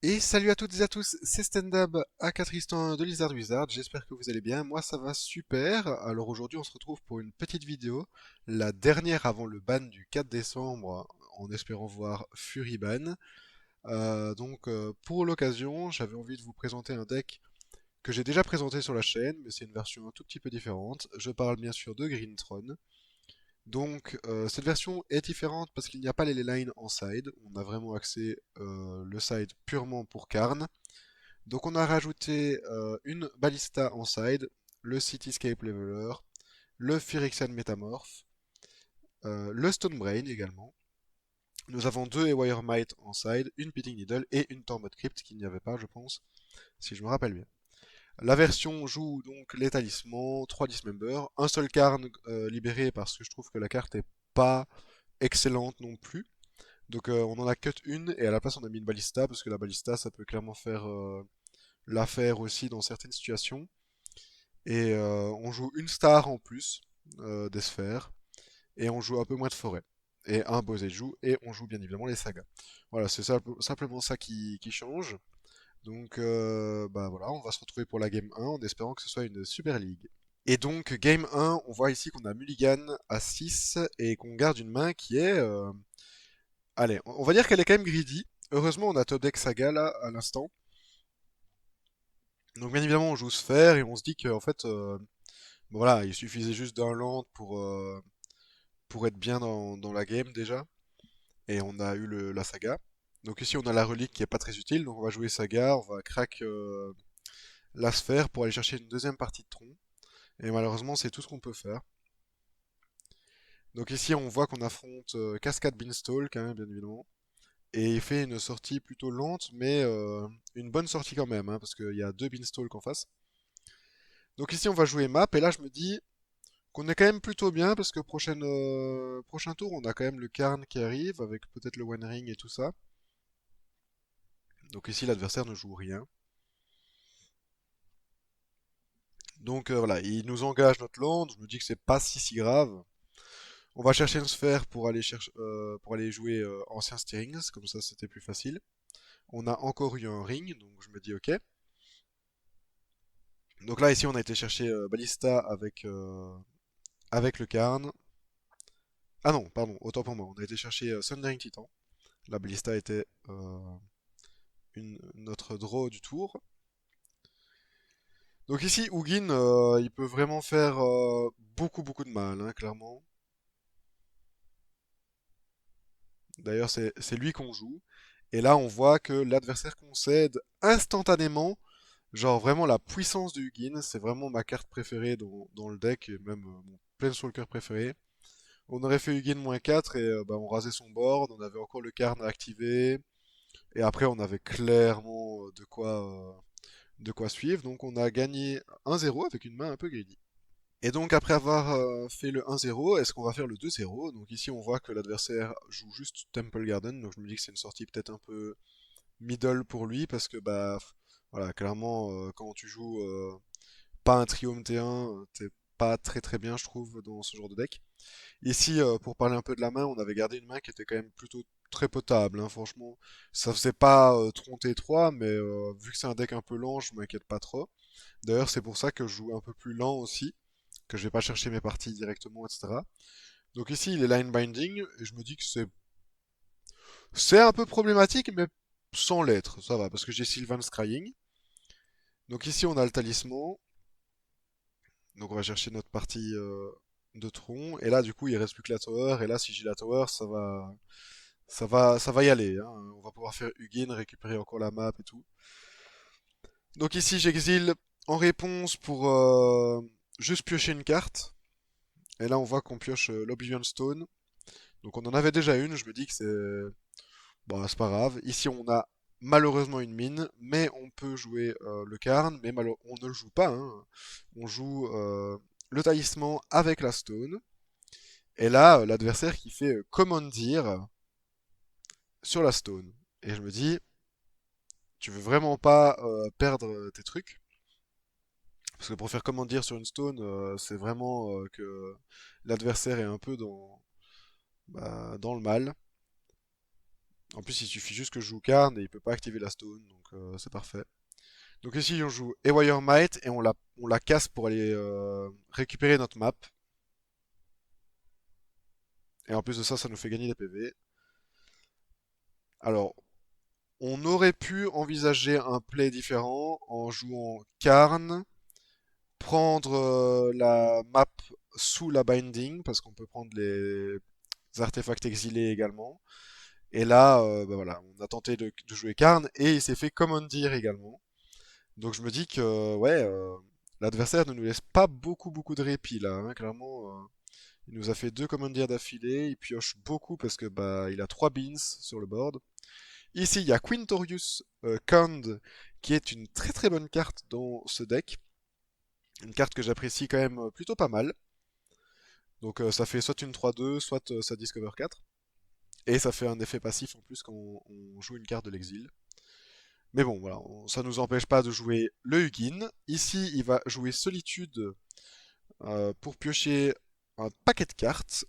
Et salut à toutes et à tous, c'est Stand-Up à Tristan de Lizard Wizard, j'espère que vous allez bien, moi ça va super. Alors aujourd'hui on se retrouve pour une petite vidéo, la dernière avant le ban du 4 décembre, en espérant voir Furyban. Pour l'occasion, j'avais envie de vous présenter un deck que j'ai déjà présenté sur la chaîne, mais c'est une version un tout petit peu différente. Je parle bien sûr de Greentron. Cette version est différente parce qu'il n'y a pas les lines en side, on a vraiment accès le side purement pour Karn. Donc on a rajouté une Ballista en side, le Cityscape Leveler, le Phyrexian Metamorph, le Stone Brain également. Nous avons deux Ewire Might en side, une Pitting Needle et une Tormod Crypt qu'il n'y avait pas je pense, si je me rappelle bien. La version joue donc les talismans, 3 Dismember, un seul Karn libéré parce que je trouve que la carte est pas excellente non plus. On en a cut une et à la place on a mis une Ballista parce que la Ballista ça peut clairement faire l'affaire aussi dans certaines situations. On joue une star en plus des sphères. Et on joue un peu moins de forêt. Et un joue et on joue bien évidemment les sagas. Voilà, c'est simplement ça qui change. Voilà, on va se retrouver pour la game 1 en espérant que ce soit une Super League. Et donc, game 1, on voit ici qu'on a Mulligan à 6 et qu'on garde une main qui est... Allez, on va dire qu'elle est quand même greedy. Heureusement, on a top deck saga là, à l'instant. Donc bien évidemment, on joue sphère et on se dit qu'en fait, bon, voilà, il suffisait juste d'un land pour être bien dans la game déjà. Et on a eu la saga. Donc ici, on a la relique qui est pas très utile. Donc on va jouer saga, on va crack la sphère pour aller chercher une deuxième partie de tronc. Et malheureusement, c'est tout ce qu'on peut faire. Donc ici, on voit qu'on affronte Cascade Beanstalk, hein, bien évidemment. Et il fait une sortie plutôt lente, mais une bonne sortie quand même, hein, parce qu'il y a deux Beanstalk en face. Donc ici, on va jouer map, et là, je me dis qu'on est quand même plutôt bien, parce que prochain tour, on a quand même le Karn qui arrive, avec peut-être le One Ring et tout ça. Donc ici, l'adversaire ne joue rien. Voilà, il nous engage notre land, je me dis que c'est pas si grave. On va chercher une sphère pour aller jouer ancien Steerings, comme ça c'était plus facile. On a encore eu un ring, donc je me dis ok. Donc là ici on a été chercher Ballista avec le Karn. Ah non, pardon, autant pour moi. On a été chercher Sundering Titan. La Ballista était notre draw du tour. Donc ici Hugin il peut vraiment faire beaucoup de mal, hein, clairement. D'ailleurs c'est lui qu'on joue. Et là on voit que l'adversaire concède instantanément. Genre vraiment la puissance de Hugin, c'est vraiment ma carte préférée dans le deck et même mon Planeswalker préféré. On aurait fait Hugin -4 et on rasait son board, on avait encore le Karn à activer et après on avait clairement de quoi suivre. Donc on a gagné 1-0 avec une main un peu greedy. Et donc après avoir fait le 1-0, est-ce qu'on va faire le 2-0? Donc ici on voit que l'adversaire joue juste Temple Garden, donc je me dis que c'est une sortie peut-être un peu middle pour lui parce que voilà, clairement quand tu joues pas un trio T1, t'es pas très bien je trouve dans ce genre de deck. Ici pour parler un peu de la main, on avait gardé une main qui était quand même plutôt très potable, hein, franchement. Ça faisait pas Tron T3, mais vu que c'est un deck un peu lent, je m'inquiète pas trop. D'ailleurs c'est pour ça que je joue un peu plus lent aussi, que je vais pas chercher mes parties directement, etc. Donc ici il est line binding et je me dis que c'est un peu problématique, mais sans l'être, ça va, parce que j'ai Sylvan Scrying. Donc ici on a le talisman. Donc on va chercher notre partie de tronc. Et là du coup il reste plus que la tower. Et là si j'ai la tower ça va y aller, hein. On va pouvoir faire Hugin, récupérer encore la map et tout. Donc ici j'exile en réponse pour juste piocher une carte. Et là on voit qu'on pioche l'Oblivion Stone. Donc on en avait déjà une, je me dis que c'est pas grave. Ici on a malheureusement une mine, mais on peut jouer le Karn, mais on ne le joue pas, hein. On joue le talisman avec la stone. Et là, l'adversaire qui fait commandir sur la stone. Et je me dis, tu veux vraiment pas perdre tes trucs. Parce que pour faire commandir sur une stone, c'est vraiment que l'adversaire est un peu dans le mal. En plus, il suffit juste que je joue Karn et il peut pas activer la stone, donc c'est parfait. Donc ici, on joue Ewire Might et on la casse pour aller récupérer notre map. Et en plus de ça, ça nous fait gagner des PV. Alors, on aurait pu envisager un play différent en jouant Karn, prendre la map sous la binding, parce qu'on peut prendre les artefacts exilés également. Et là, bah voilà, on a tenté de jouer Karn et il s'est fait commandir également. Donc je me dis que ouais, l'adversaire ne nous laisse pas beaucoup de répit là, hein, clairement. Il nous a fait deux commandiers d'affilée, il pioche beaucoup parce que bah il a trois beans sur le board. Ici il y a Quintorius Kand qui est une très bonne carte dans ce deck, une carte que j'apprécie quand même plutôt pas mal. Donc ça fait soit une 3-2, soit ça discover 4. Et ça fait un effet passif en plus quand on joue une carte de l'exil. Mais bon, voilà, ça nous empêche pas de jouer le Hugin. Ici, il va jouer Solitude pour piocher un paquet de cartes.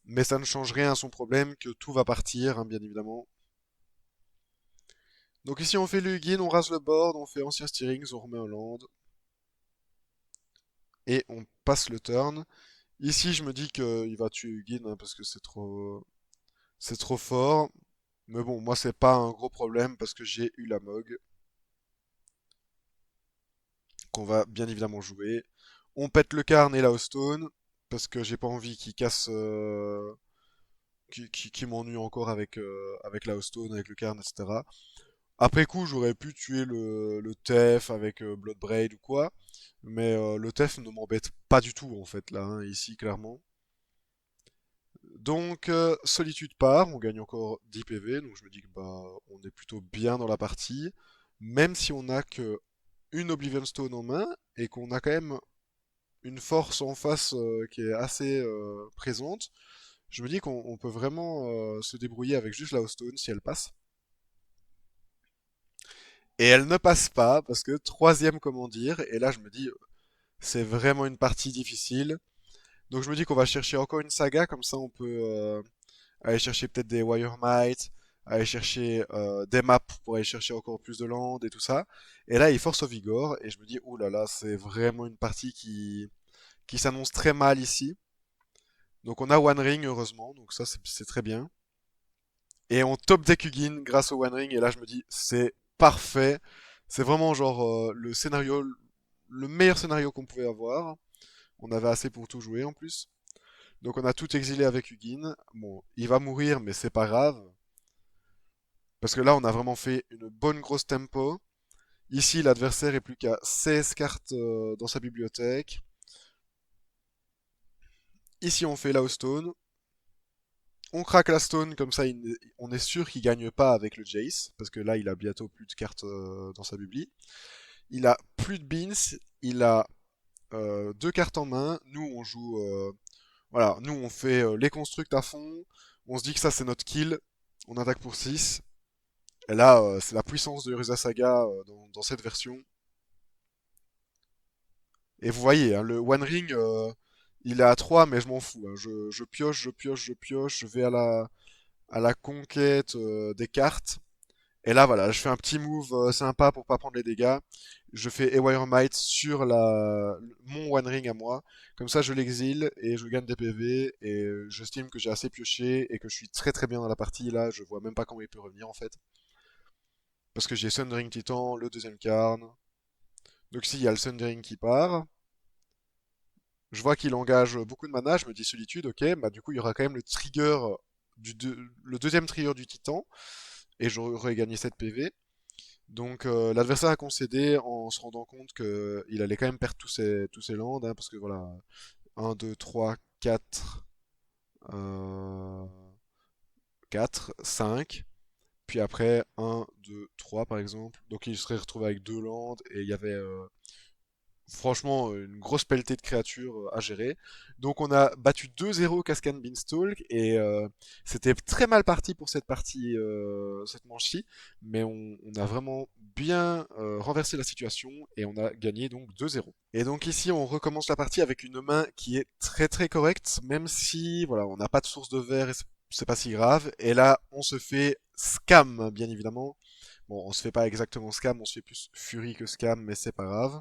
Mais ça ne change rien à son problème, que tout va partir, hein, bien évidemment. Donc ici, on fait le Hugin, on rase le board, on fait Ancien Steerings, on remet un land. Et on passe le turn. Ici, je me dis qu'il va tuer Hugin, hein, parce que c'est trop fort. Mais bon, moi, c'est pas un gros problème, parce que j'ai eu la Mog, qu'on va bien évidemment jouer. On pète le Karn et la Hearthstone, parce que j'ai pas envie qu'il casse, qui m'ennuie encore avec la Hearthstone, avec le Karn, etc. Après coup, j'aurais pu tuer le Tef avec Bloodbraid ou quoi, mais le Tef ne m'embête pas du tout en fait là, hein, ici clairement. Donc Solitude part, on gagne encore 10 PV, donc je me dis que bah on est plutôt bien dans la partie, même si on a que une Oblivion Stone en main et qu'on a quand même une force en face qui est assez présente. Je me dis qu'on peut vraiment se débrouiller avec juste la Hearthstone si elle passe. Et elle ne passe pas parce que troisième comment dire. Et là je me dis c'est vraiment une partie difficile. Donc je me dis qu'on va chercher encore une saga comme ça on peut aller chercher peut-être des Wiremight, aller chercher des maps pour aller chercher encore plus de land et tout ça. Et là il force au Vigor et je me dis oh là là c'est vraiment une partie qui s'annonce très mal ici. Donc on a One Ring heureusement donc ça c'est très bien. Et on top deck Hugin grâce au One Ring. Et là, je me dis, c'est parfait. C'est vraiment genre le scénario, le meilleur scénario qu'on pouvait avoir. On avait assez pour tout jouer en plus. Donc on a tout exilé avec Hugin. Bon, il va mourir, mais c'est pas grave. Parce que là, on a vraiment fait une bonne grosse tempo. Ici, l'adversaire est plus qu'à 16 cartes dans sa bibliothèque. Ici, on fait la Stone. On craque la Stone, comme ça, on est sûr qu'il gagne pas avec le Jace. Parce que là, il a bientôt plus de cartes dans sa bibli. Il a plus de beans, il a deux cartes en main. Nous, on joue, voilà, nous on fait les constructs à fond. On se dit que ça c'est notre kill. On attaque pour 6. Et là, c'est la puissance de Urza Saga dans cette version. Et vous voyez, hein, le One Ring, il est à 3 mais je m'en fous, hein. Je pioche, je pioche, je vais à la conquête des cartes. Et là, voilà, je fais un petit move sympa pour pas prendre les dégâts. Je fais Ewire Might sur mon One Ring à moi. Comme ça, je l'exile et je gagne des PV. Et j'estime que j'ai assez pioché et que je suis très bien dans la partie. Là, je vois même pas comment il peut revenir en fait. Parce que j'ai Sundering Titan, le deuxième Karn. Donc ici, il y a le Sundering qui part. Je vois qu'il engage beaucoup de mana. Je me dis Solitude, ok. Bah, du coup, il y aura quand même le trigger, le deuxième trigger du Titan. Et j'aurais gagné 7 PV. Donc l'adversaire a concédé en se rendant compte qu'il allait quand même perdre tous ses landes, hein, parce que voilà, un 2 3 4 euh, 4, 5, puis après un 2 3 par exemple. Donc il serait retrouvé avec deux landes et il y avait franchement une grosse pelletée de créatures à gérer. Donc on a battu 2-0 Cascan Beanstalk et c'était très mal parti pour cette partie, cette manche-ci, mais on a vraiment bien renversé la situation et on a gagné donc 2-0. Et donc ici on recommence la partie avec une main qui est très correcte, même si voilà on n'a pas de source de verre et c'est pas si grave. Et là, on se fait scam, bien évidemment. Bon, on se fait pas exactement scam, on se fait plus furie que scam, mais c'est pas grave.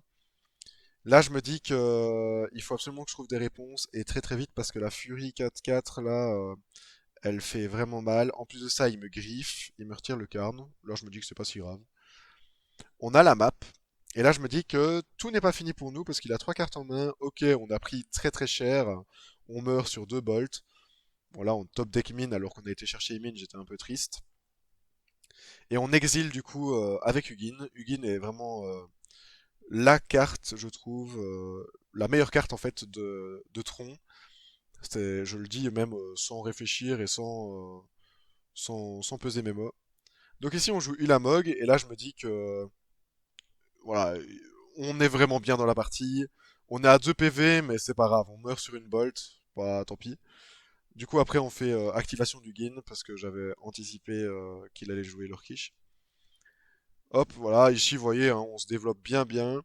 Là, je me dis que il faut absolument que je trouve des réponses et très très vite parce que la furie 4-4 là, elle fait vraiment mal. En plus de ça, il me griffe, il me retire le carne. Là, je me dis que c'est pas si grave. On a la map. Et là, je me dis que tout n'est pas fini pour nous parce qu'il a trois cartes en main. Ok, on a pris très très cher. On meurt sur deux bolts. Bon, là, on top deck mine alors qu'on a été chercher mine, j'étais un peu triste. Et on exile du coup avec Hugin. Hugin est vraiment la carte, je trouve, la meilleure carte en fait de Tron. Je le dis même sans réfléchir et sans peser mes mots. Donc ici on joue Ulamog et là je me dis que voilà, on est vraiment bien dans la partie. On est à 2 PV mais c'est pas grave, on meurt sur une bolt, bah tant pis. Du coup après on fait activation du Gin parce que j'avais anticipé qu'il allait jouer Lurkish. Hop, voilà, ici vous voyez, hein, on se développe bien bien.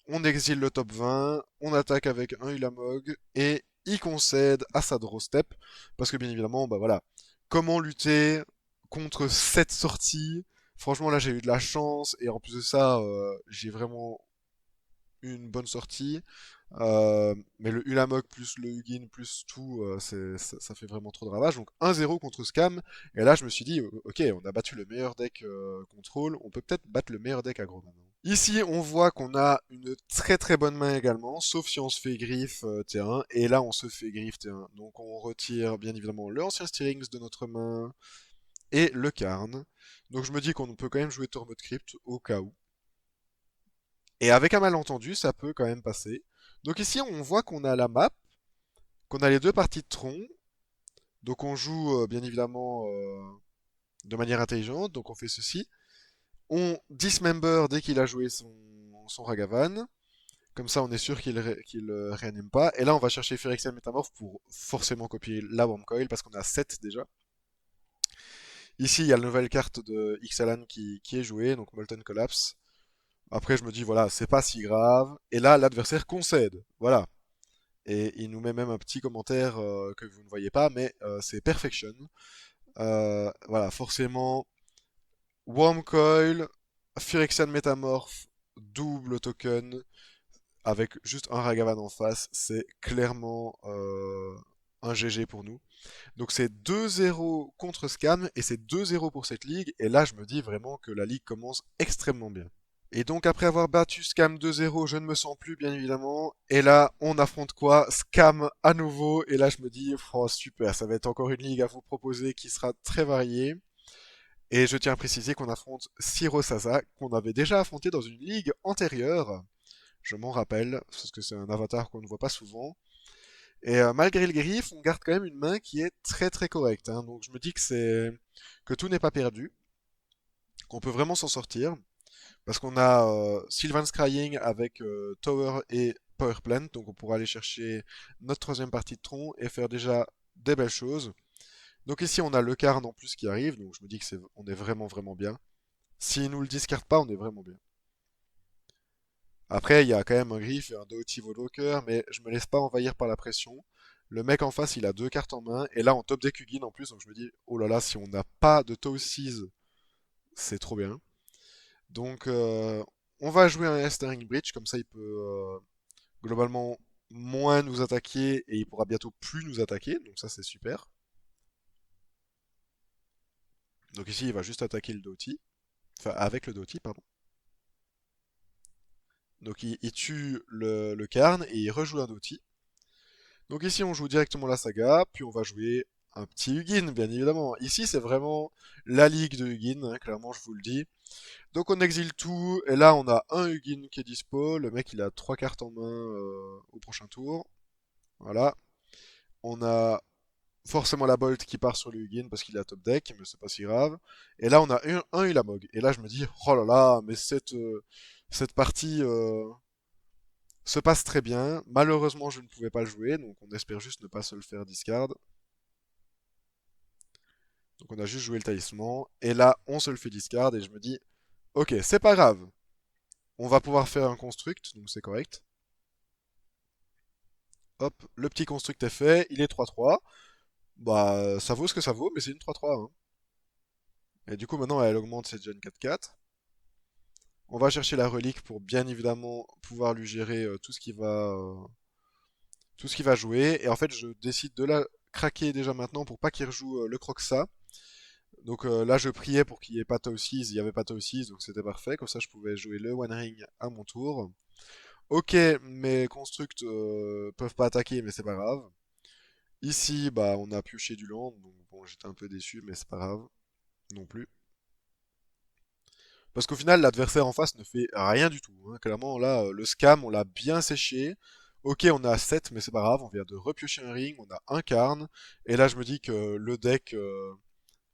On exile le top 20, on attaque avec un Ulamog et il concède à sa draw step parce que bien évidemment, bah voilà, comment lutter contre cette sortie? Franchement, là j'ai eu de la chance et en plus de ça, j'ai vraiment eu une bonne sortie. Mais le Ulamog plus le Hugin plus tout, ça fait vraiment trop de ravages. Donc 1-0 contre Scam. Et là, je me suis dit, ok, on a battu le meilleur deck contrôle, on peut peut-être battre le meilleur deck aggro maintenant. Ici, on voit qu'on a une très très bonne main également, sauf si on se fait griffe T1. Et là, on se fait griffe T1. Donc on retire bien évidemment le ancien Steerings de notre main et le Karn. Donc je me dis qu'on peut quand même jouer Tormod Crypt au cas où. Et avec un malentendu, ça peut quand même passer. Donc ici, on voit qu'on a la map, qu'on a les deux parties de tronc. Donc on joue bien évidemment de manière intelligente. Donc on fait ceci. On dismember dès qu'il a joué son Ragavan. Comme ça, on est sûr qu'il réanime pas. Et là, on va chercher Phyrexian Métamorphe pour forcément copier la Bomb Coil parce qu'on a 7 déjà. Ici, il y a la nouvelle carte de Ixalan qui est jouée, donc Molten Collapse. Après, je me dis, voilà, c'est pas si grave. Et là, l'adversaire concède. Voilà. Et il nous met même un petit commentaire que vous ne voyez pas, mais c'est Perfection. Voilà, forcément, Worm Coil, Phyrexian Métamorphe, double token, avec juste un Ragavan en face, c'est clairement un GG pour nous. Donc c'est 2-0 contre Scam, et c'est 2-0 pour cette ligue, et là je me dis vraiment que la ligue commence extrêmement bien. Et donc après avoir battu Scam 2-0, je ne me sens plus bien évidemment. Et là, on affronte quoi? Scam à nouveau. Et là, je me dis, oh super, ça va être encore une ligue à vous proposer qui sera très variée. Et je tiens à préciser qu'on affronte Siro Sasa, qu'on avait déjà affronté dans une ligue antérieure. Je m'en rappelle, parce que c'est un avatar qu'on ne voit pas souvent. Et malgré le griffe, on garde quand même une main qui est très très correcte, hein. Donc je me dis que tout n'est pas perdu, qu'on peut vraiment s'en sortir. Parce qu'on a Sylvan's Crying avec Tower et Power Plant, donc on pourra aller chercher notre troisième partie de tronc et faire déjà des belles choses. Donc ici on a le Karn en plus qui arrive, donc je me dis que on est vraiment vraiment bien. S'il nous le discarte pas, on est vraiment bien. Après, il y a quand même un Griff et un Doughty Voidwalker, mais je me laisse pas envahir par la pression. Le mec en face, il a deux cartes en main, et là on top deck Hugin en plus, donc je me dis, oh là là, si on n'a pas de Toesies, c'est trop bien. Donc on va jouer un Estering Bridge, comme ça il peut globalement moins nous attaquer et il pourra bientôt plus nous attaquer, donc ça c'est super. Donc ici il va juste attaquer le Doughty, enfin avec le Doughty, pardon. Donc il tue le Karn et il rejoue un Doughty. Donc ici on joue directement la saga, puis on va jouer un petit Hugin, bien évidemment. Ici c'est vraiment la ligue de Hugin, hein, clairement je vous le dis. Donc on exile tout, et là on a un Hugin qui est dispo, le mec il a trois cartes en main au prochain tour. Voilà. On a forcément la Bolt qui part sur le Hugin parce qu'il est à top deck, mais c'est pas si grave. Et là on a un Ulamog. Et là je me dis, oh là là, mais cette partie se passe très bien. Malheureusement je ne pouvais pas le jouer, donc on espère juste ne pas se le faire discard. Donc on a juste joué le talisman. Et là on se le fait discard et je me dis, ok, c'est pas grave. On va pouvoir faire un construct, donc c'est correct. Hop, le petit construct est fait, il est 3-3. Bah, ça vaut ce que ça vaut, mais c'est une 3-3, hein. Et du coup, maintenant, elle augmente cette gen 4-4. On va chercher la relique pour bien évidemment pouvoir lui gérer tout ce qui va jouer. Et en fait, je décide de la craquer déjà maintenant pour pas qu'il rejoue le Croxa. Donc là, je priais pour qu'il n'y ait pas Toe Seize, il y avait pas Toe Seize, donc c'était parfait. Comme ça, je pouvais jouer le One Ring à mon tour. Ok, mes constructs peuvent pas attaquer, mais c'est pas grave. Ici, bah, on a pioché du land, donc bon, j'étais un peu déçu, mais c'est pas grave non plus. Parce qu'au final, l'adversaire en face ne fait rien du tout, hein. Clairement, là, le scam, on l'a bien séché. Ok, on a 7, mais c'est pas grave, on vient de repiocher un ring, on a un carne. Et là, je me dis que le deck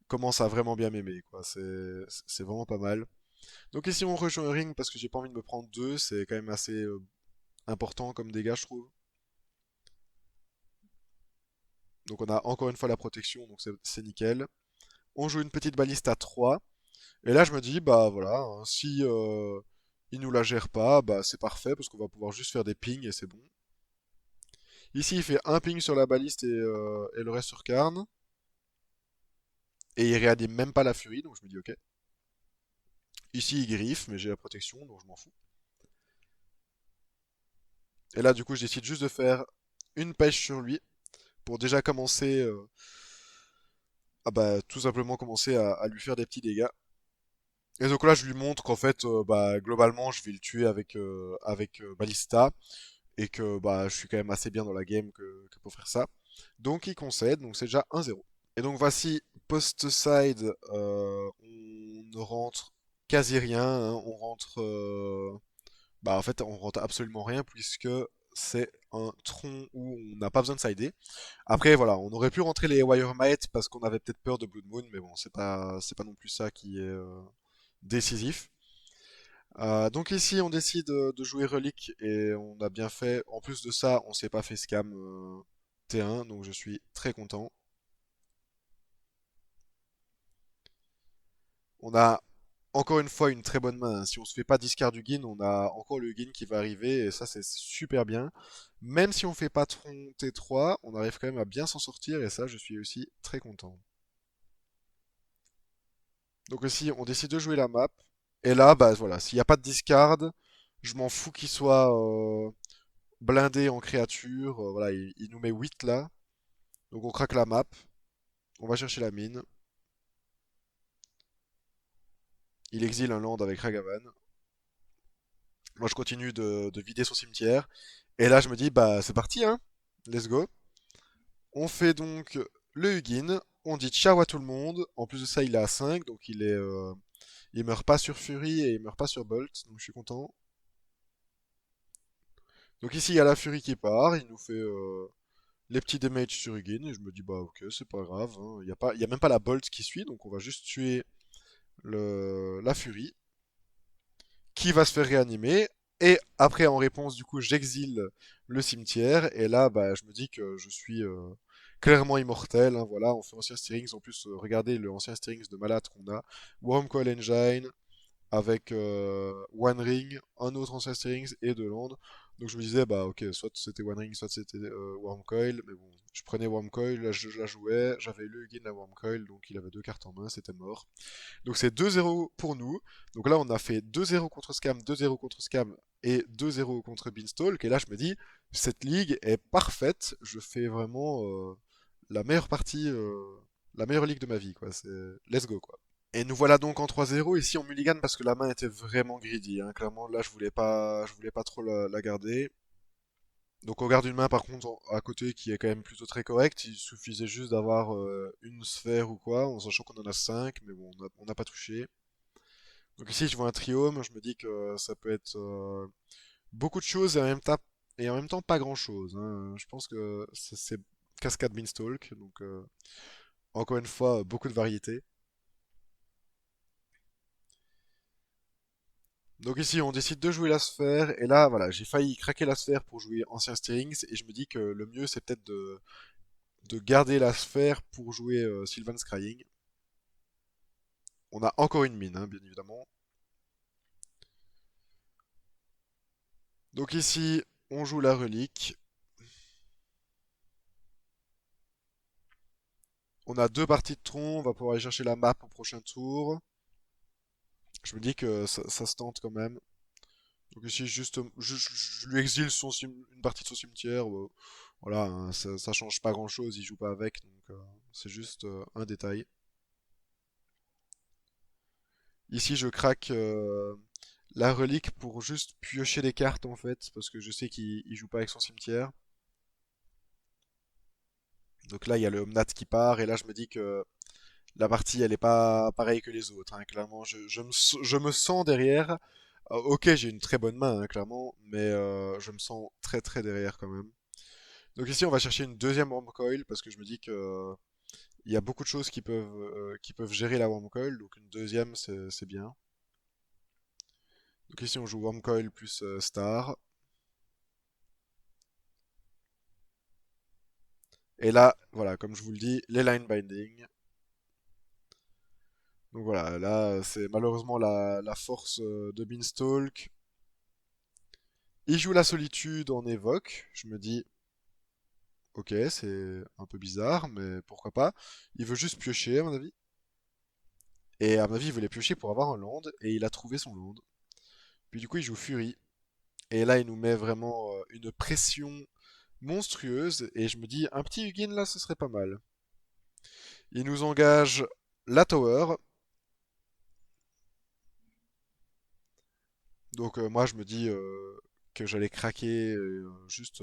commence à vraiment bien m'aimer, quoi. C'est vraiment pas mal. Donc ici, on rejoue un ring parce que j'ai pas envie de me prendre deux, c'est quand même assez important comme dégâts, je trouve. Donc on a encore une fois la protection, donc c'est nickel. On joue une petite baliste à 3. Et là, je me dis, bah voilà, hein, si il nous la gère pas, bah c'est parfait parce qu'on va pouvoir juste faire des pings et c'est bon. Ici, il fait un ping sur la baliste et le reste sur Karn. Et il réanime même pas la furie, donc je me dis ok. Ici, il griffe, mais j'ai la protection, donc je m'en fous. Et là, du coup, je décide juste de faire une pêche sur lui pour déjà commencer, à bah, tout simplement commencer à lui faire des petits dégâts. Et donc là, je lui montre qu'en fait, bah, globalement, je vais le tuer avec Ballista et que bah, je suis quand même assez bien dans la game que pour faire ça. Donc il concède, donc c'est déjà 1-0. Et donc voici post-side, on ne rentre quasi rien, hein. On rentre, bah en fait on rentre absolument rien puisque c'est un tronc où on n'a pas besoin de sider. Après voilà, on aurait pu rentrer les Wiremight parce qu'on avait peut-être peur de Blood Moon, mais bon c'est pas non plus ça qui est décisif. Donc ici on décide de jouer Relique et on a bien fait. En plus de ça, on s'est pas fait scam T1, donc je suis très content. On a encore une fois une très bonne main, hein. Si on se fait pas discard du Gin, on a encore le Gin qui va arriver et ça c'est super bien. Même si on fait pas tronc T3, on arrive quand même à bien s'en sortir et ça je suis aussi très content. Donc ici on décide de jouer la map et là bah voilà, s'il n'y a pas de discard, je m'en fous qu'il soit blindé en créature. Voilà, il nous met 8 là. Donc on craque la map, on va chercher la mine. Il exile un land avec Ragavan. Moi je continue de vider son cimetière. Et là je me dis bah c'est parti hein. Let's go. On fait donc le Hugin. On dit ciao à tout le monde. En plus de ça il est à 5. Donc il meurt pas sur Fury et il meurt pas sur Bolt. Donc je suis content. Donc ici il y a la Fury qui part. Il nous fait les petits damages sur Hugin. Et je me dis bah ok c'est pas grave, hein. Il y a même pas la Bolt qui suit. Donc on va juste tuer la Fury, qui va se faire réanimer. Et après, en réponse, du coup, j'exile le cimetière. Et là, bah, je me dis que je suis clairement immortel, hein. Voilà, on fait ancien Steerings. En plus, regardez le ancien Steerings de malade qu'on a. Wormcoil Engine, avec One Ring, un autre ancien Steerings et de Land. Donc je me disais, bah ok, soit c'était One Ring, soit c'était Wormcoil. Mais bon, je prenais Wormcoil, là je la jouais. J'avais le Hugin, la Wormcoil, donc il avait deux cartes en main, c'était mort. Donc c'est 2-0 pour nous. Donc là, on a fait 2-0 contre Scam, 2-0 contre Scam et 2-0 contre Beanstalk. Et là, je me dis, cette ligue est parfaite. Je fais vraiment la meilleure partie, la meilleure ligue de ma vie, quoi. C'est let's go, quoi. Et nous voilà donc en 3-0 ici en mulligan parce que la main était vraiment greedy, hein. Clairement, là, je voulais pas trop la garder. Donc on garde une main par contre à côté qui est quand même plutôt très correcte. Il suffisait juste d'avoir une sphère ou quoi, en sachant qu'on en a 5, mais bon, on n'a pas touché. Donc ici, je vois un triome, je me dis que ça peut être beaucoup de choses et en même temps pas grand-chose, hein. Je pense que c'est cascade Beanstalk, donc encore une fois, beaucoup de variété. Donc ici, on décide de jouer la sphère, et là, voilà, j'ai failli craquer la sphère pour jouer Ancien Steerings, et je me dis que le mieux, c'est peut-être de garder la sphère pour jouer Sylvan Scrying. On a encore une mine, hein, bien évidemment. Donc ici, on joue la relique. On a deux parties de tronc, on va pouvoir aller chercher la map au prochain tour. Je me dis que ça se tente quand même. Donc ici, juste, je lui exile une partie de son cimetière. Voilà, hein, ça change pas grand-chose, il joue pas avec, donc c'est juste un détail. Ici, je craque la relique pour juste piocher les cartes en fait, parce que je sais qu'il joue pas avec son cimetière. Donc là, il y a le Omnat qui part, et là, je me dis que la partie, elle est pas pareille que les autres, hein. Clairement, je me sens derrière. Ok, j'ai une très bonne main, hein, clairement, mais je me sens très très derrière quand même. Donc ici, on va chercher une deuxième Worm Coil, parce que je me dis que il y a beaucoup de choses qui peuvent gérer la Worm Coil, donc une deuxième, c'est bien. Donc ici, on joue Worm Coil plus Star. Et là, voilà, comme je vous le dis, les line binding. Donc voilà, là, c'est malheureusement la force de Beanstalk. Il joue la solitude en évoque. Je me dis, ok, c'est un peu bizarre, mais pourquoi pas. Il veut juste piocher, à mon avis. Et à mon avis, il voulait piocher pour avoir un land, et il a trouvé son land. Puis du coup, il joue Fury. Et là, il nous met vraiment une pression monstrueuse. Et je me dis, un petit Hugin là, ce serait pas mal. Il nous engage la tower. Donc moi, je me dis que j'allais craquer, juste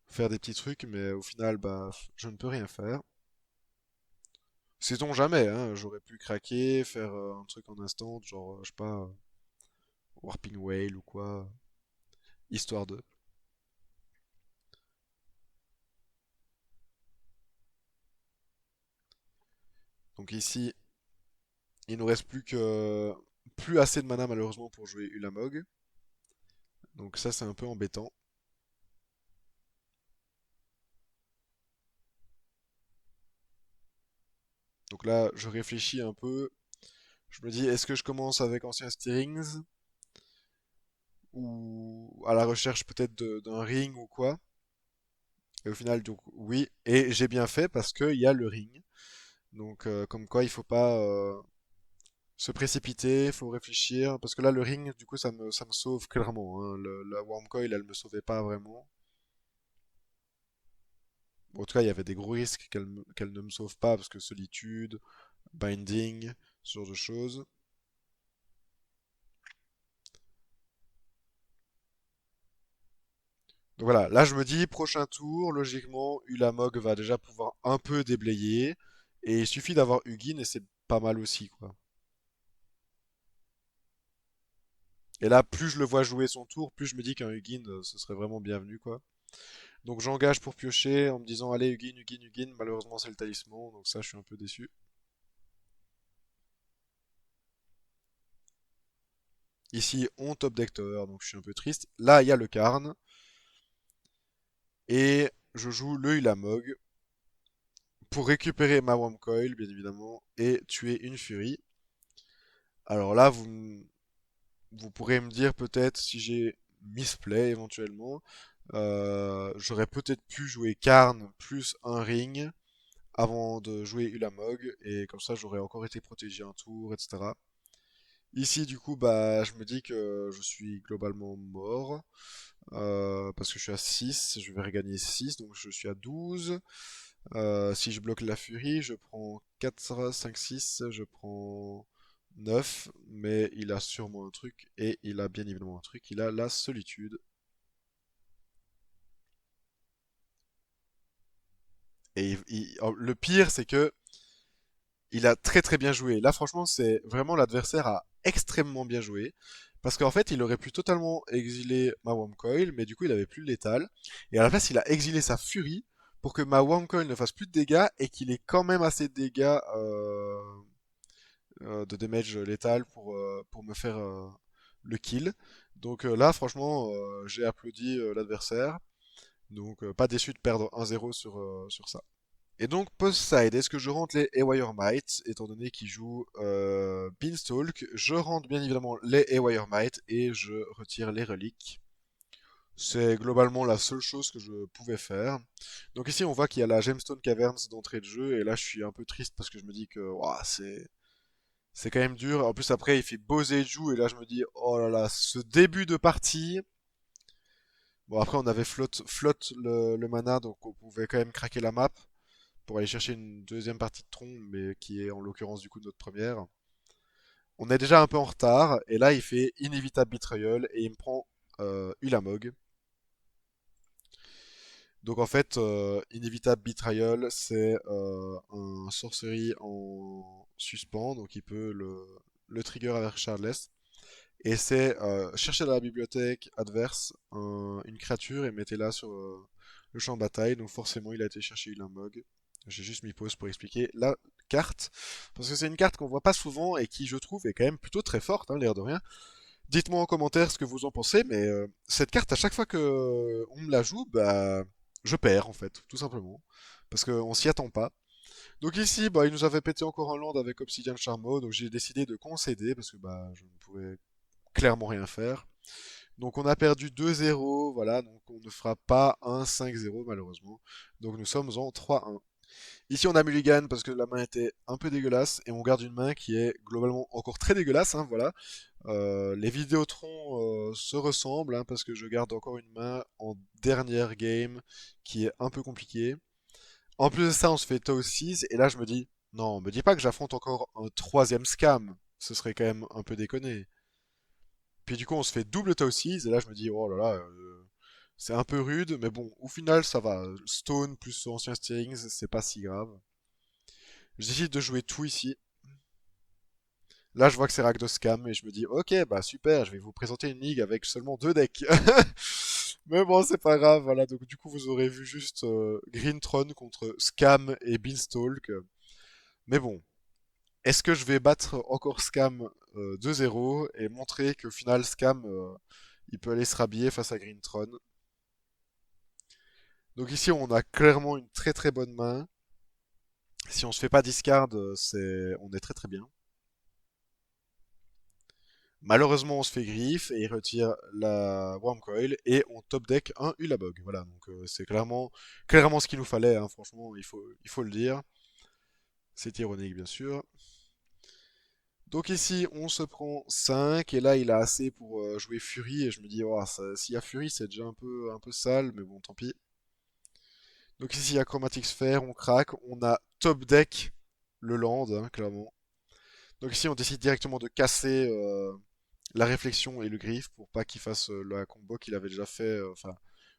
faire des petits trucs, mais au final, bah, je ne peux rien faire. Sait-on jamais, hein, j'aurais pu craquer, faire un truc en instant, genre, je sais pas, Warping Whale ou quoi, histoire de. Donc ici, il nous reste plus assez de mana malheureusement pour jouer Ulamog. Donc ça, c'est un peu embêtant. Donc là, je réfléchis un peu. Je me dis, est-ce que je commence avec Ancien Steerings ou à la recherche peut-être d'un ring ou quoi? Et au final, donc oui, et j'ai bien fait parce qu'il y a le ring. Donc comme quoi, il faut pas se précipiter, il faut réfléchir. Parce que là, le ring, du coup, ça me sauve clairement, hein. La Wormcoil, elle me sauvait pas vraiment. Bon, en tout cas, il y avait des gros risques qu'elle ne me sauve pas, parce que solitude, binding, ce genre de choses. Donc voilà, là je me dis, prochain tour, logiquement, Ulamog va déjà pouvoir un peu déblayer. Et il suffit d'avoir Hugin et c'est pas mal aussi, quoi. Et là, plus je le vois jouer son tour, plus je me dis qu'un Hugin, ce serait vraiment bienvenu, quoi. Donc j'engage pour piocher en me disant, allez, Hugin, Hugin, Hugin. Malheureusement, c'est le talisman, donc ça, je suis un peu déçu. Ici, on top deck tower, donc je suis un peu triste. Là, il y a le Karn. Et je joue le Ulamog pour récupérer ma Wurmcoil, bien évidemment, et tuer une Fury. Alors là, vous pourrez me dire peut-être si j'ai misplay éventuellement. J'aurais peut-être pu jouer Karn plus un ring avant de jouer Ulamog, et comme ça j'aurais encore été protégé un tour, etc. Ici, du coup, bah, je me dis que je suis globalement mort. Parce que je suis à 6, je vais regagner 6, donc je suis à 12. Si je bloque la furie, je prends 4, 5, 6, je prends 9, mais il a sûrement un truc, et il a bien évidemment un truc, il a la solitude. Et le pire, c'est que il a très très bien joué. Là, franchement, c'est vraiment l'adversaire a extrêmement bien joué. Parce qu'en fait, il aurait pu totalement exiler ma Wurmcoil, mais du coup, il avait plus le létal. Et à la place, il a exilé sa furie pour que ma Wurmcoil ne fasse plus de dégâts et qu'il ait quand même assez de dégâts de damage létal pour me faire le kill. Donc là, franchement, j'ai applaudi l'adversaire. Donc pas déçu de perdre 1-0 sur ça. Et donc, post-side, est-ce que je rentre les Haywire Might, étant donné qu'il joue Beanstalk? Je rentre bien évidemment les Haywire Might et je retire les reliques. C'est globalement la seule chose que je pouvais faire. Donc ici, on voit qu'il y a la Gemstone Caverns d'entrée de jeu, et là, je suis un peu triste parce que je me dis que ouah, c'est quand même dur. En plus, après, il fait Boseiju, et là, je me dis, oh là là, ce début de partie. Bon, après, on avait flotte le mana, donc on pouvait quand même craquer la map pour aller chercher une deuxième partie de tronc, mais qui est en l'occurrence du coup notre première. On est déjà un peu en retard, et là, il fait Inévitable Betrayal, et il me prend Ulamog. Donc en fait, Inévitable Betrayal, c'est un sorcery en suspens, donc il peut le trigger avec Shardless. Et c'est chercher dans la bibliothèque adverse une créature et mettez-la sur le champ de bataille. Donc forcément, il a été chercher Ulamog. J'ai juste mis pause pour expliquer la carte. Parce que c'est une carte qu'on voit pas souvent et qui, je trouve, est quand même plutôt très forte, hein, l'air de rien. Dites-moi en commentaire ce que vous en pensez, mais cette carte, à chaque fois que on me la joue, bah, je perds en fait, tout simplement. Parce qu'on s'y attend pas. Donc ici, bah, il nous avait pété encore un land avec Obsidian Charmo, donc j'ai décidé de concéder parce que bah, je ne pouvais clairement rien faire. Donc on a perdu 2-0, voilà, donc on ne fera pas un 5-0 malheureusement. Donc nous sommes en 3-1. Ici on a mulligan parce que la main était un peu dégueulasse et on garde une main qui est globalement encore très dégueulasse, hein, voilà. Les Vidéotrons se ressemblent hein, parce que je garde encore une main en dernière game qui est un peu compliquée. En plus de ça, on se fait Tau 6 et là je me dis, non, me dis pas que j'affronte encore un troisième scam. Ce serait quand même un peu déconné. Puis du coup, on se fait double Tau 6 et là je me dis, oh là là, c'est un peu rude, mais bon, au final ça va. Stone plus ancien steerings, c'est pas si grave. Je décide de jouer tout ici. Là, je vois que c'est Rakdos Scam et je me dis, ok, bah super, je vais vous présenter une ligue avec seulement deux decks. Mais bon, c'est pas grave, voilà. Donc, du coup, vous aurez vu juste Green Throne contre Scam et Beanstalk. Mais bon, est-ce que je vais battre encore Scam 2-0 et montrer qu'au final, Scam, il peut aller se rhabiller face à Green Throne. Donc ici, on a clairement une très très bonne main. Si on se fait pas discard, on est très très bien. Malheureusement, on se fait griffe et il retire la Wormcoil et on top deck un Ulabog. Voilà, donc c'est clairement ce qu'il nous fallait, hein, franchement, il faut le dire. C'est ironique, bien sûr. Donc ici, on se prend 5 et là, il a assez pour jouer Fury et je me dis, oh, s'il y a Fury, c'est déjà un peu sale, mais bon, tant pis. Donc ici, il y a Chromatic Sphere, on craque, on a top deck le land, hein, clairement. Donc ici, on décide directement de casser la réflexion et le griffe pour pas qu'il fasse la combo qu'il avait déjà fait, enfin,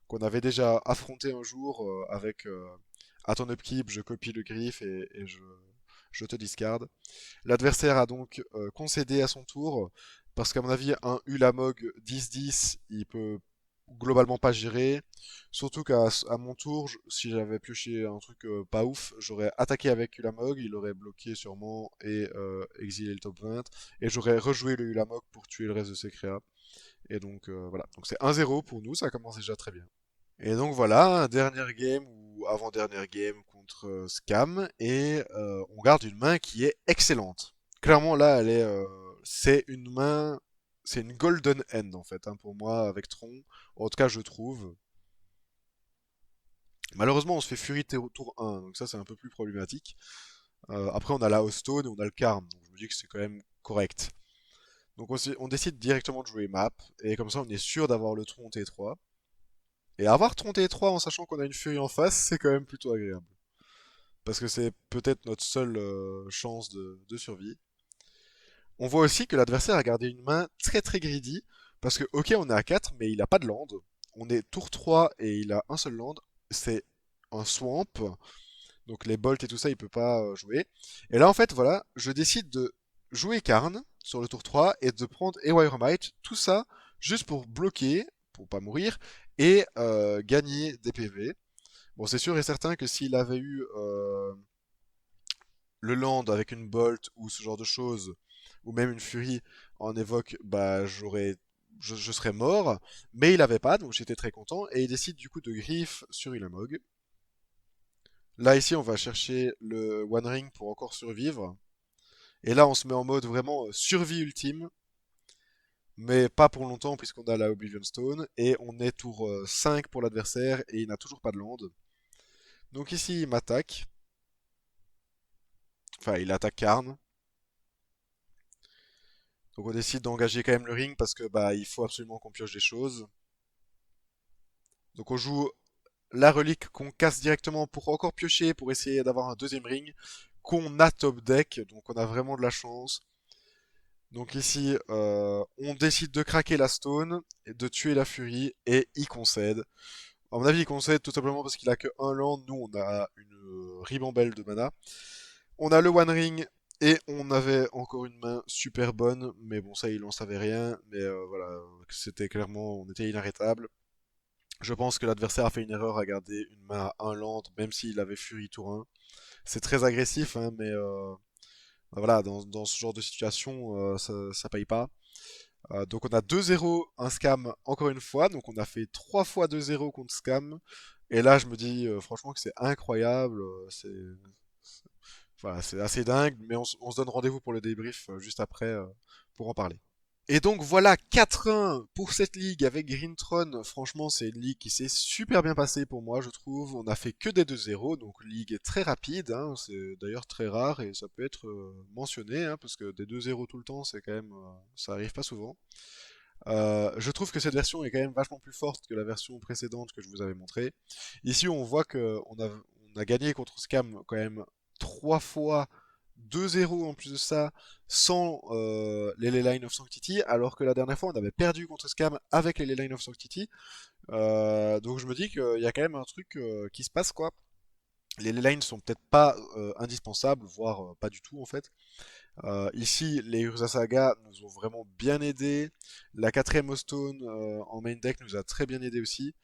qu'on avait déjà affronté un jour avec à ton upkeep, je copie le griffe et je te discard. L'adversaire a donc concédé à son tour parce qu'à mon avis, un Ulamog 10-10, il peut globalement pas gérer. Surtout qu'à mon tour, si j'avais pioché un truc pas ouf, j'aurais attaqué avec Ulamog, il aurait bloqué sûrement et exilé le top 20. Et j'aurais rejoué le Ulamog pour tuer le reste de ses créas. Et donc voilà, donc c'est 1-0 pour nous, ça commence déjà très bien. Et donc voilà, dernière game ou avant-dernière game contre Scam et on garde une main qui est excellente. Clairement là, c'est une main, c'est une golden end en fait hein, pour moi avec Tron. En tout cas, je trouve. Malheureusement, on se fait Fury tour 1, donc ça c'est un peu plus problématique. Après, on a la Stone et on a le Karm, donc je me dis que c'est quand même correct. Donc on décide directement de jouer map et comme ça on est sûr d'avoir le Tron T3. Et avoir Tron T3 en sachant qu'on a une Fury en face, c'est quand même plutôt agréable. Parce que c'est peut-être notre seule chance de survie. On voit aussi que l'adversaire a gardé une main très très greedy, parce que ok on est à 4, mais il a pas de land. On est tour 3 et il a un seul land, c'est un swamp, donc les bolts et tout ça il peut pas jouer. Et là en fait voilà, je décide de jouer Karn sur le tour 3 et de prendre Ewyremite, tout ça juste pour bloquer, pour pas mourir, et gagner des PV. Bon, c'est sûr et certain que s'il avait eu le land avec une bolt ou ce genre de choses, ou même une furie en évoque, bah je serais mort. Mais il avait pas, donc j'étais très content. Et il décide du coup de griffe sur Ilamog. Là ici, on va chercher le One Ring pour encore survivre. Et là, on se met en mode vraiment survie ultime. mais pas pour longtemps puisqu'on a la Oblivion Stone, et on est tour 5 pour l'adversaire, et il n'a toujours pas de land. Donc ici, il m'attaque, enfin, il attaque Karn. Donc on décide d'engager quand même le ring parce que bah il faut absolument qu'on pioche des choses. Donc on joue la relique qu'on casse directement pour encore piocher, pour essayer d'avoir un deuxième ring, qu'on a top deck, donc on a vraiment de la chance. Donc ici, on décide de craquer la stone, et de tuer la furie, et il concède. À mon avis, il concède tout simplement parce qu'il a que un land, nous on a une ribambelle de mana. On a le One Ring, et on avait encore une main super bonne, mais bon ça il en savait rien, mais voilà, c'était clairement, on était inarrêtable. Je pense que l'adversaire a fait une erreur à garder une main à un land, même s'il avait Fury tour 1. C'est très agressif, hein, mais voilà, dans ce genre de situation, ça paye pas. Donc on a 2-0, un scam encore une fois, donc on a fait 3 fois 2-0 contre scam. Et là je me dis franchement que c'est incroyable, voilà, c'est assez dingue, mais on se donne rendez-vous pour le débrief juste après pour en parler. Et donc voilà, 4-1 pour cette ligue avec Grintron. Franchement, c'est une ligue qui s'est super bien passée pour moi, je trouve. On a fait que des 2-0, donc ligue est très rapide, hein. C'est d'ailleurs très rare et ça peut être mentionné, hein, parce que des 2-0 tout le temps, c'est quand même, ça arrive pas souvent. Je trouve que cette version est quand même vachement plus forte que la version précédente que je vous avais montrée. Ici, on voit que on a gagné contre Scam quand même 3 fois 2-0 en plus de ça, sans les Line of Sanctity, alors que la dernière fois, on avait perdu contre Scam avec les Line of Sanctity. Donc je me dis qu'il y a quand même un truc qui se passe, quoi. Les lines sont peut-être pas indispensables, voire pas du tout en fait. Ici, les Urza Saga nous ont vraiment bien aidés. La quatrième Stone en main deck nous a très bien aidé aussi.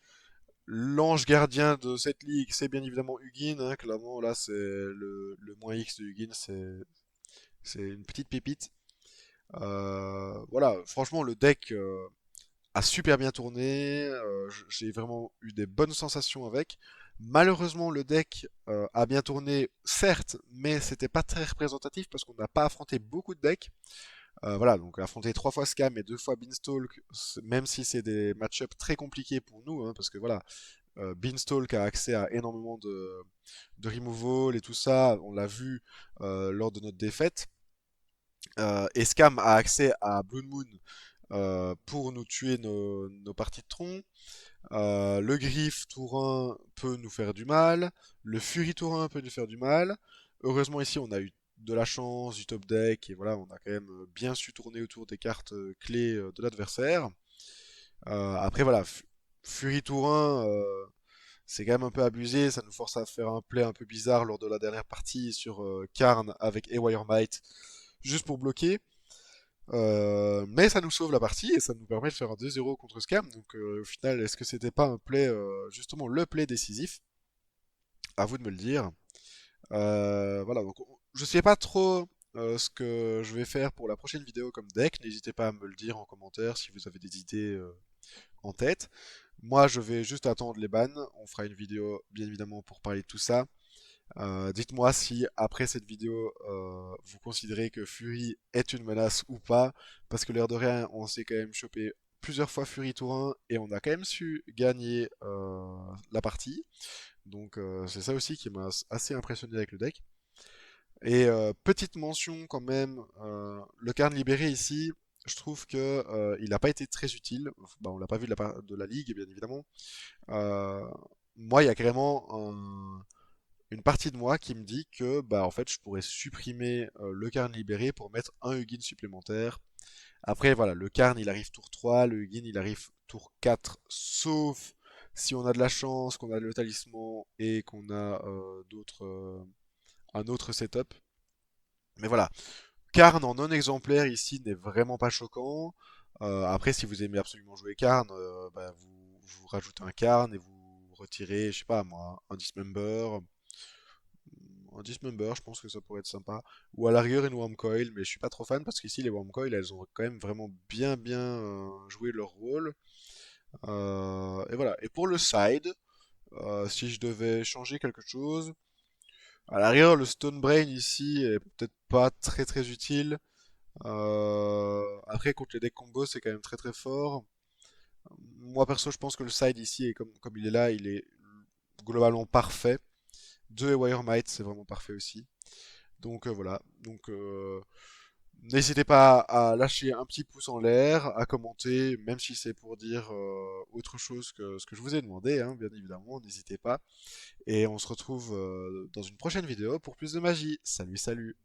L'ange gardien de cette ligue, c'est bien évidemment Hugin, hein. Clairement, là, c'est le moins X de Hugin, c'est une petite pépite. Voilà, franchement, le deck a super bien tourné. J'ai vraiment eu des bonnes sensations avec. Malheureusement, le deck a bien tourné, certes, mais c'était pas très représentatif parce qu'on n'a pas affronté beaucoup de decks. Voilà, donc affronter 3 fois Scam et 2 fois Beanstalk, même si c'est des match-ups très compliqués pour nous, hein, parce que voilà, Beanstalk a accès à énormément de removal et tout ça, on l'a vu lors de notre défaite. Et Scam a accès à Blood Moon pour nous tuer nos parties de tronc. Le Griff tour 1 peut nous faire du mal. Le Fury tour 1 peut nous faire du mal. Heureusement ici on a eu de la chance, du top deck, et voilà, on a quand même bien su tourner autour des cartes clés de l'adversaire. Après voilà, Fury tour 1, c'est quand même un peu abusé, ça nous force à faire un play un peu bizarre lors de la dernière partie sur Karn avec Ewire Might, juste pour bloquer. Mais ça nous sauve la partie et ça nous permet de faire un 2-0 contre Scam. Donc au final, est-ce que c'était pas un play, justement le play décisif? À vous de me le dire. Voilà, donc je sais pas trop ce que je vais faire pour la prochaine vidéo comme deck. N'hésitez pas à me le dire en commentaire si vous avez des idées en tête. Moi, je vais juste attendre les bans. On fera une vidéo, bien évidemment, pour parler de tout ça. Dites-moi si après cette vidéo vous considérez que Fury est une menace ou pas, parce que l'air de rien, on s'est quand même chopé plusieurs fois Fury tour 1 et on a quand même su gagner la partie. Donc c'est ça aussi qui m'a assez impressionné avec le deck. Et petite mention quand même, le Karn libéré ici, je trouve que il n'a pas été très utile. Bah, on l'a pas vu de la part de la ligue, bien évidemment. Euh, Moi, il y a carrément une partie de moi qui me dit que bah en fait je pourrais supprimer le Karn libéré pour mettre un Hugin supplémentaire. Après voilà, le Karn il arrive tour 3, le Hugin il arrive tour 4, sauf si on a de la chance, qu'on a le talisman et qu'on a un autre setup. Mais voilà, Karn en non exemplaire ici n'est vraiment pas choquant. Après si vous aimez absolument jouer Karn, bah, vous rajoutez un Karn et vous retirez, je sais pas moi, un Dismember. Un Dismember, je pense que ça pourrait être sympa. Ou à la rigueur une Wormcoil, mais je suis pas trop fan parce qu'ici les Wormcoil, elles ont quand même vraiment bien joué leur rôle. Et voilà. Et pour le side, si je devais changer quelque chose, à la rigueur le Stone Brain ici est peut-être pas très utile. Après, contre les decks combo, c'est quand même très très fort. Moi perso, je pense que le side ici, est comme il est là, il est globalement parfait. 2 et Might, c'est vraiment parfait aussi. Donc voilà. Donc n'hésitez pas à lâcher un petit pouce en l'air, à commenter, même si c'est pour dire autre chose que ce que je vous ai demandé, hein, bien évidemment, n'hésitez pas. Et on se retrouve dans une prochaine vidéo pour plus de magie. Salut, salut!